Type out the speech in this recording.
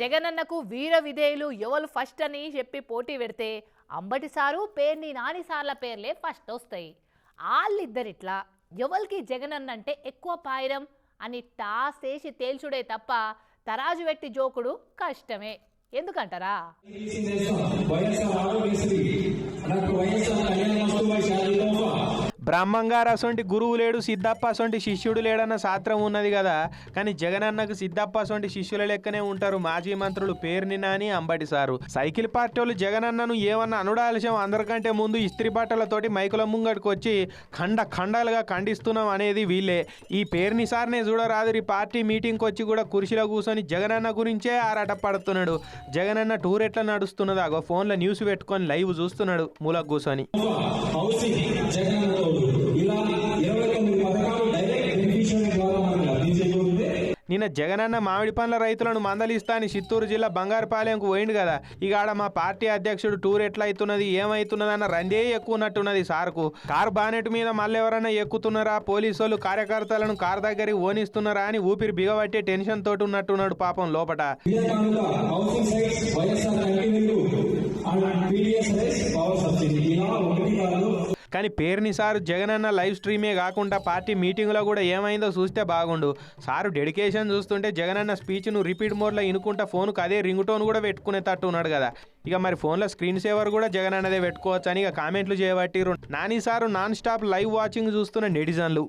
జగనన్నకు వీర విధేయులు ఎవరు ఫస్ట్ అని చెప్పి పోటీ పెడితే అంబటి సారు పేర్ని నాని సార్ల పేర్లే ఫస్ట్ వస్తాయి. వాళ్ళిద్దరిట్లా ఎవరికి జగనన్న అంటే ఎక్కువ పాయిరం అని టాస్ వేసి తేల్చుడే తప్ప తరాజు పెట్టి జోకుడు కష్టమే. ఎందుకంటారా? బ్రహ్మంగారు అసొంటి గురువు లేడు, సిద్ధప్ప అసొంటి శిష్యుడు లేడన్న శాస్త్రం ఉన్నది కదా. కానీ జగనన్నకు సిద్ధప్ప అసొంటి శిష్యుల లెక్కనే ఉంటారు మాజీ మంత్రులు Perni Nani, Ambati sir. Cycle party వాళ్ళు జగనన్నను ఏమన్నా అనుడాల్సిన అందరికంటే ముందు ఇస్త్రీ బట్టలతోటి మైకుల ముంగడికి వచ్చి ఖండాలుగా ఖండిస్తున్నాం అనేది వీళ్ళే. ఈ పేర్ని సార్నే చూడరాదురి పార్టీ మీటింగ్కి వచ్చి కూడా కుర్చీలో కూర్చొని జగనన్న గురించే ఆరాట పడుతున్నాడు. జగనన్న టూర్ ఎట్లా నడుస్తున్నదో అగో ఫోన్లో న్యూస్ పెట్టుకొని లైవ్ చూస్తున్నాడు మూలకు కూర్చొని. నిన్న జగనన్న మామిడి పండ్ల రైతులను మందలిస్తా అని చిత్తూరు జిల్లా బంగారుపాలెంకు పోయిండు కదా. ఇక ఆడ మా పార్టీ అధ్యక్షుడు టూర్ ఎట్లా అవుతున్నది ఏమవుతున్నది అన్న రందే ఎక్కువ ఉన్నట్టున్నది సార్కు. కారు బానెట్ మీద మళ్ళీ ఎవరన్నా ఎక్కుతున్నారా, పోలీసు వాళ్ళు కార్యకర్తలను కారు దగ్గరికి ఓనిస్తున్నారా అని ఊపిరి బిగబట్టే టెన్షన్ తోటి ఉన్నట్టున్నాడు పాపం లోపట. కానీ పేర్ని సారు జగనన్న లైవ్ స్ట్రీమే కాకుండా పార్టీ మీటింగ్లో కూడా ఏమైందో చూస్తే బాగుండు. సారు డెడికేషన్ చూస్తుంటే జగనన్న స్పీచ్ను రిపీట్ మోడ్లో ఇనుకుంటా ఫోన్కు అదే రింగ్ టోన్ కూడా పెట్టుకునేటట్టు ఉన్నాడు కదా. ఇక మరి ఫోన్లో స్క్రీన్ సేవర్ కూడా జగనన్నదే పెట్టుకోవచ్చు అని ఇక కామెంట్లు చేయబట్టిరు. Nani sir non stop live watching చూస్తున్న నెటిజన్లు.